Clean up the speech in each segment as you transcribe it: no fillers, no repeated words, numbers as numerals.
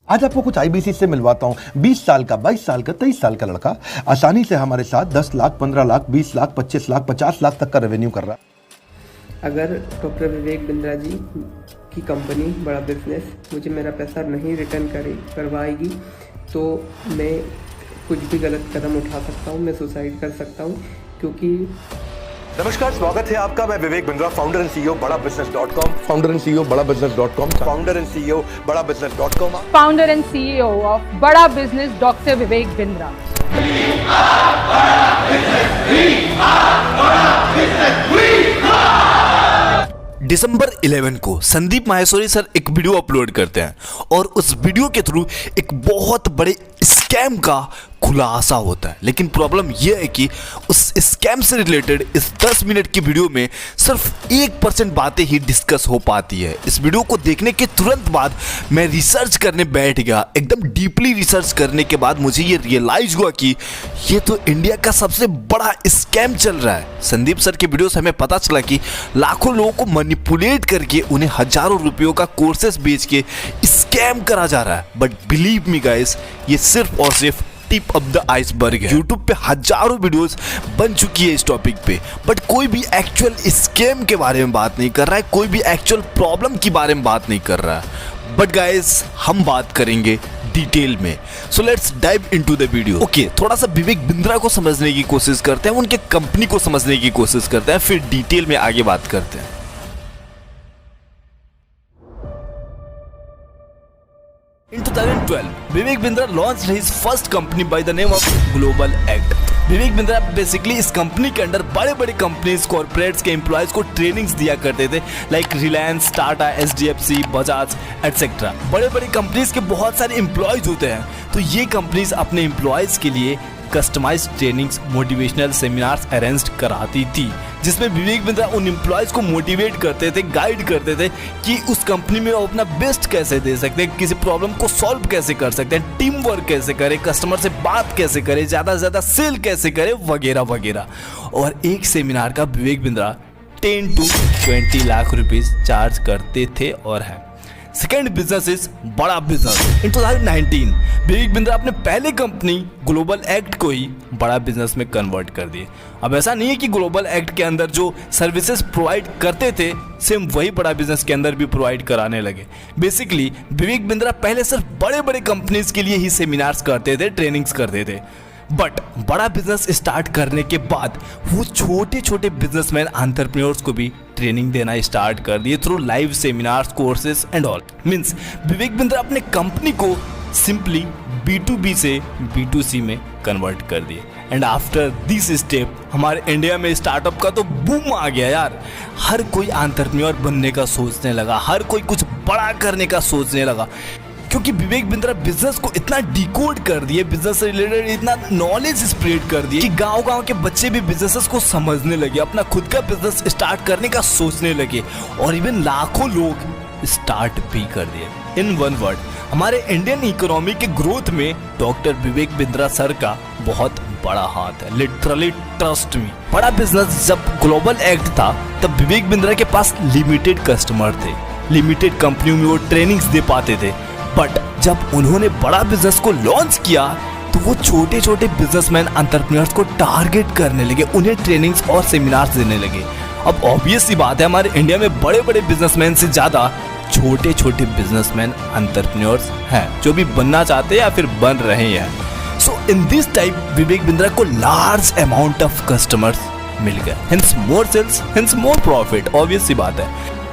आज आपको कुछ आईबीसी से मिलवाता हूं। 20 साल का, 22 साल का, 23 साल का लड़का आसानी से हमारे साथ 10 लाख, 15 लाख, 20 लाख, 25 लाख, 50 लाख तक का रेवेन्यू कर रहा है। अगर डॉक्टर विवेक बिंद्रा जी की कंपनी बड़ा बिजनेस मुझे मेरा पैसा नहीं रिटर्न करवाएगी तो मैं कुछ भी गलत कदम उठा सकता हूँ, मैं सुसाइड कर सकता हूँ। क्योंकि नमस्कार, स्वागत है आपका। मैं Vivek Bindra, founder and CEO बड़ा बिजनेस.com, फाउंडर एंड सीईओ बड़ा बिजनेस.com, फाउंडर एंड सीईओ बड़ा बिजनेस.com, फाउंडर एंड सीईओ ऑफ बड़ा बिजनेस डॉक्टर विवेक बिंद्रा। दिसंबर 11 को संदीप माहेश्वरी सर एक वीडियो अपलोड करते हैं और उस वीडियो के थ्रू एक बहुत बड़े स्कैम का खुलासा होता है। लेकिन प्रॉब्लम यह है कि उस स्कैम से रिलेटेड इस 10 मिनट की वीडियो में सिर्फ 1% बातें ही डिस्कस हो पाती है। इस वीडियो को देखने के तुरंत बाद मैं रिसर्च करने बैठ गया। एकदम डीपली रिसर्च करने के बाद मुझे ये रियलाइज हुआ कि ये तो इंडिया का सबसे बड़ा स्कैम चल रहा है। संदीप सर के वीडियो से हमें पता चला कि लाखों लोगों को मैनिपुलेट करके उन्हें हजारों रुपयों का कोर्सेस बेच के स्कैम करा जा रहा है। बट बिलीव मी गाइस, ये सिर्फ और सिर्फ टिप ऑफ द आइसबर्ग है। यूट्यूब पे हजारों वीडियोस बन चुकी है इस टॉपिक पे, बट कोई भी एक्चुअल स्कैम के बारे में बात नहीं कर रहा है, कोई भी एक्चुअल प्रॉब्लम के बारे में बात नहीं कर रहा है। बट गाइस, हम बात करेंगे डिटेल में। So let's dive into the video. Okay, थोड़ा सा विवेक बिंद्रा को समझने की कोशिश करते हैं, उनके कंपनी को समझने की कोशिश करते हैं, फिर डिटेल में आगे बात करते हैं। In 2012, Vivek Bindra launched his first company by the name of Global Act. Vivek Bindra basically इस कंपनी के अंदर बड़े बड़े कंपनीज, कॉर्पोरेट्स के एम्प्लॉयज को ट्रेनिंग्स दिया करते थे, like Reliance, Tata, HDFC, Bajaj etcetera. बड़े बड़े कंपनीज के बहुत सारे एम्प्लॉयज होते हैं, तो ये कंपनीज अपने एम्प्लॉयज के लिए customised trainings, motivational seminars arrange कराती थी, जिसमें विवेक बिंद्रा उन एम्प्लॉयज को मोटिवेट करते थे, गाइड करते थे कि उस कंपनी में वो अपना बेस्ट कैसे दे सकते हैं, किसी प्रॉब्लम को सॉल्व कैसे कर सकते हैं, टीम वर्क कैसे करें, कस्टमर से बात कैसे करें, ज़्यादा से ज़्यादा सेल कैसे करें, वगैरह वगैरह। और एक सेमिनार का Vivek Bindra 10 to 20 lakh rupees charge करते थे और है। सेकेंड बिजनेस इज बड़ा बिजनेस। इन 2019 विवेक बिंद्रा अपने पहले कंपनी ग्लोबल एक्ट को ही बड़ा बिजनेस में कन्वर्ट कर दिए। अब ऐसा नहीं है कि ग्लोबल एक्ट के अंदर जो सर्विसेज प्रोवाइड करते थे सेम वही बड़ा बिजनेस के अंदर भी प्रोवाइड कराने लगे। बेसिकली विवेक बिंद्रा पहले सिर्फ बड़े बड़े कंपनीज के लिए ही सेमिनार्स करते थे, ट्रेनिंग्स करते थे, बट बड़ा बिजनेस स्टार्ट करने के बाद वो छोटे छोटे बिजनेसमैन, एंटरप्रेन्योर्स को भी ट्रेनिंग देना स्टार्ट कर दिए through live seminars, courses and all. Means Vivek Bindra अपने कंपनी को सिंपली B2B से B2C में कन्वर्ट कर दिए। एंड आफ्टर दिस स्टेप हमारे इंडिया में स्टार्टअप का तो बूम आ गया यार। हर कोई एंटरप्रेन्योर बनने का सोचने लगा, हर कोई कुछ बड़ा करने का सोचने लगा, क्योंकि विवेक बिंद्रा बिजनेस को इतना डिकोड कर दिए, बिजनेस से रिलेटेड इतना नॉलेज स्प्रेड कर दिए कि गांव-गांव के बच्चे भी बिजनेसेस को समझने लगे, अपना खुद का बिजनेस स्टार्ट करने का सोचने लगे, और इवन लाखों लोग स्टार्ट भी कर दिए। इन वन वर्ड, हमारे इंडियन इकोनॉमी के ग्रोथ में डॉक्टर विवेक बिंद्रा सर का बहुत बड़ा हाथ है। Literally trust me. बड़ा बिजनेस जब ग्लोबल एक्ट था तब विवेक बिंद्रा के पास लिमिटेड कस्टमर थे, लिमिटेड कंपनियों में वो ट्रेनिंग्स दे पाते थे। बट जब उन्होंने बड़ा बिजनेस को लॉन्च किया तो वो छोटे छोटे बिजनेसमैन, एंटरप्रेन्योर्स को टारगेट करने लगे, उन्हें ट्रेनिंग्स और सेमिनार्स देने लगे। अब ऑब्वियस सी बात है, हमारे इंडिया में बड़े बड़े बिजनेसमैन से ज़्यादा छोटे छोटे बिजनेसमैन, एंटरप्रेन्योर्स हैं जो भी बनना चाहते हैं या फिर बन रहे हैं। So in this type Vivek Bindra को लार्ज अमाउंट ऑफ कस्टमर्स मिल गए, hence more sales, hence more profit. Obvious सी बात है,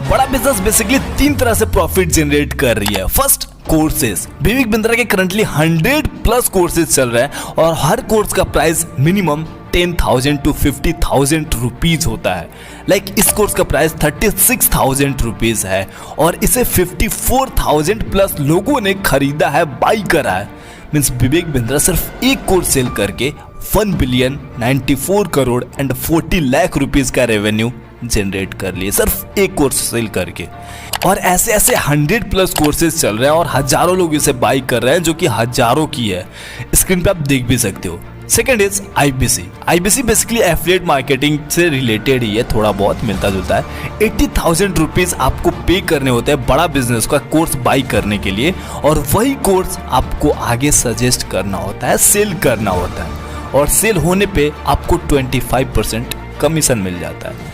बड़ा बिजनेस बेसिकली 3 तरह से प्रॉफिट जनरेट कर रही है। First, courses. विवेक बिंद्रा के करंटली 100+ कोर्सेज चल रहे हैं और हर कोर्स का प्राइस मिनिमम 10,000 to 50,000 रुपीज होता है। लाइक इस कोर्स का प्राइस 36,000 रुपीज है और इसे 54,000+ लोगों ने खरीदा है, बाई करा है। मीन्स विवेक बिंद्रा सिर्फ एक कोर्स सेल करके 1 billion 94 crore and 40 lakh rupees का रेवेन्यू जनरेट कर लिए, सिर्फ एक कोर्स सेल करके। और ऐसे ऐसे 100+ कोर्सेज चल रहे हैं और हजारों लोग इसे बाई कर रहे हैं, जो कि हजारों की है। स्क्रीन पे आप देख भी सकते हो second is IBC. IBC basically affiliate marketing से रिलेटेड ही है, थोड़ा बहुत मिलता जुलता है। 80,000 रुपीज आपको पे करने होते हैं बड़ा बिजनेस का कोर्स बाई करने के लिए, और वही कोर्स आपको आगे सजेस्ट करना होता है, सेल करना होता है, और सेल होने पे आपको 25% कमीशन मिल जाता है।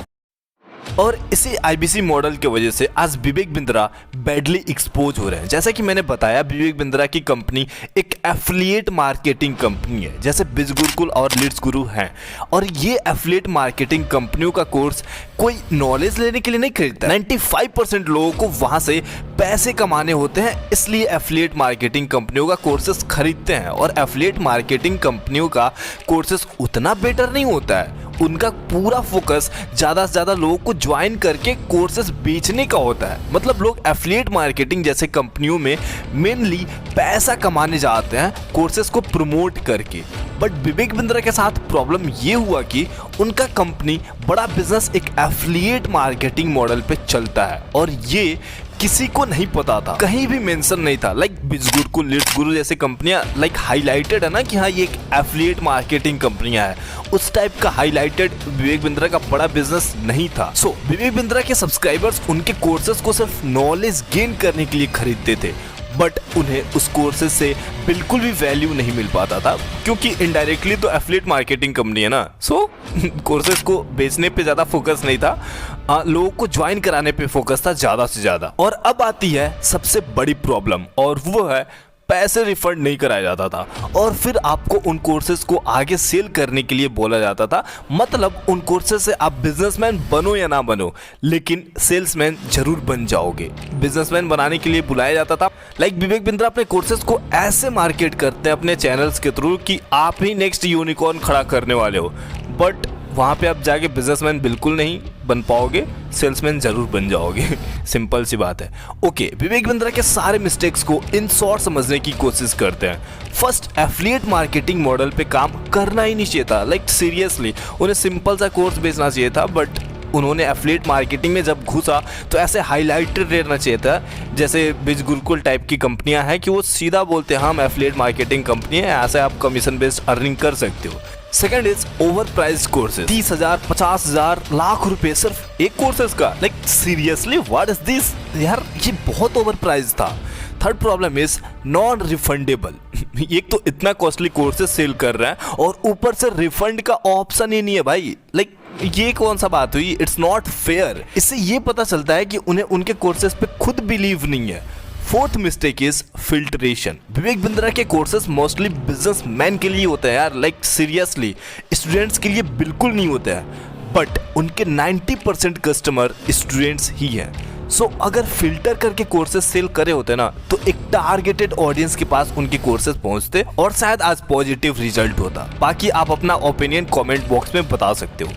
और इसी आईबीसी मॉडल की वजह से आज विवेक बिंद्रा बैडली एक्सपोज हो रहे हैं। जैसा कि मैंने बताया, विवेक बिंद्रा की कंपनी एक एफिलिएट मार्केटिंग कंपनी है, जैसे बिज गुरुकुल और लीड्स गुरु हैं। और ये एफिलिएट मार्केटिंग कंपनियों का कोर्स कोई नॉलेज लेने के लिए नहीं खरीदता। 95% लोगों को वहां से पैसे कमाने होते हैं, इसलिए एफिलिएट मार्केटिंग कंपनियों का कोर्सेस खरीदते हैं। और एफिलिएट मार्केटिंग कंपनियों का कोर्सेस उतना बेटर नहीं होता है, उनका पूरा फोकस ज़्यादा से ज़्यादा लोगों को ज्वाइन करके कोर्सेज बेचने का होता है। मतलब लोग एफिलिएट मार्केटिंग जैसे कंपनियों में मेनली पैसा कमाने जाते हैं कोर्सेज को प्रमोट करके। बट विवेक बिंद्रा के साथ प्रॉब्लम ये हुआ कि उनका कंपनी बड़ा बिजनेस एक एफिलिएट मार्केटिंग मॉडल पे चलता है, और ये किसी को नहीं पता था, कहीं भी मेंशन नहीं था। लाइक बिज गुरुकुल, लीड्स गुरु जैसे कंपनियां लाइक हाईलाइटेड है ना कि हाँ ये एक एफिलिएट मार्केटिंग कंपनियां है, उस टाइप का हाईलाइटेड विवेक बिंद्रा का बड़ा बिजनेस नहीं था। सो विवेक बिंद्रा के सब्सक्राइबर्स उनके कोर्सेज को सिर्फ नॉलेज गेन करने के लिए खरीदते थे, बट उन्हें उस कोर्सेज से बिल्कुल भी वैल्यू नहीं मिल पाता था, क्योंकि इनडायरेक्टली तो एफिलिएट मार्केटिंग कंपनी है ना। सो कोर्सेज को बेचने पे ज़्यादा फोकस नहीं था, लोगों को ज्वाइन कराने पे फोकस था ज़्यादा से ज़्यादा। और अब आती है सबसे बड़ी प्रॉब्लम, और वो है पैसे रिफंड नहीं कराया जाता था, और फिर आपको उन कोर्सेज को आगे सेल करने के लिए बोला जाता था। मतलब उन कोर्सेज से आप बिजनेसमैन बनो या ना बनो, लेकिन सेल्समैन जरूर बन जाओगे। बिजनेसमैन बनाने के लिए बुलाया जाता था। लाइक विवेक बिंद्रा अपने कोर्सेज को ऐसे मार्केट करते हैं अपने चैनल्स के थ्रू कि आप ही नेक्स्ट यूनिकॉर्न खड़ा करने वाले हो, बट वहाँ पे आप जाके बिजनेसमैन बिल्कुल नहीं बन पाओगे, सेल्समैन जरूर बन जाओगे। सिंपल सी बात है। ओके, विवेक बिंद्रा के सारे मिस्टेक्स को इन शॉर्ट समझने की कोशिश करते हैं। फर्स्ट, एफिलिएट मार्केटिंग मॉडल पे काम करना ही नहीं चाहिए था। लाइक सीरियसली उन्हें सिंपल सा कोर्स बेचना चाहिए था, बट उन्होंने एफिलिएट मार्केटिंग में जब घुसा तो ऐसे हाईलाइटेड रहना चाहिए था, जैसे बिज गुरुकुल टाइप की कंपनियां हैं कि वो सीधा बोलते हैं हम एफिलिएट मार्केटिंग कंपनी है, ऐसे आप कमीशन बेस्ड अर्निंग कर सकते हो। Second is over price courses. 30,000, 50,000, lakh रुपए सिर्फ एक कोर्सेज का। Like seriously what is this यार, ये बहुत ओवर प्राइस था। Third problem is non refundable. एक तो इतना कॉस्टली कोर्सेज सेल कर रहा है और ऊपर से रिफंड का ऑप्शन ही नहीं है भाई। लाइक ये कौन सा बात हुई, इट्स नॉट फेयर। इससे ये पता चलता है कि उन्हें उनके कोर्सेज पे खुद बिलीव नहीं है। Fourth mistake is filtration. Vivek Bindra के कोर्सेज मोस्टली बिजनेसमैन के लिए होते हैं यार, लाइक सीरियसली स्टूडेंट्स के लिए बिल्कुल नहीं होते हैं, बट उनके 90% कस्टमर स्टूडेंट्स ही हैं। सो अगर फिल्टर करके कोर्सेज सेल करे होते ना तो एक टारगेटेड ऑडियंस के पास उनके कोर्सेज पहुंचते और शायद आज पॉजिटिव रिजल्ट होता। बाकी आप अपना ओपिनियन कमेंट बॉक्स में बता सकते हो।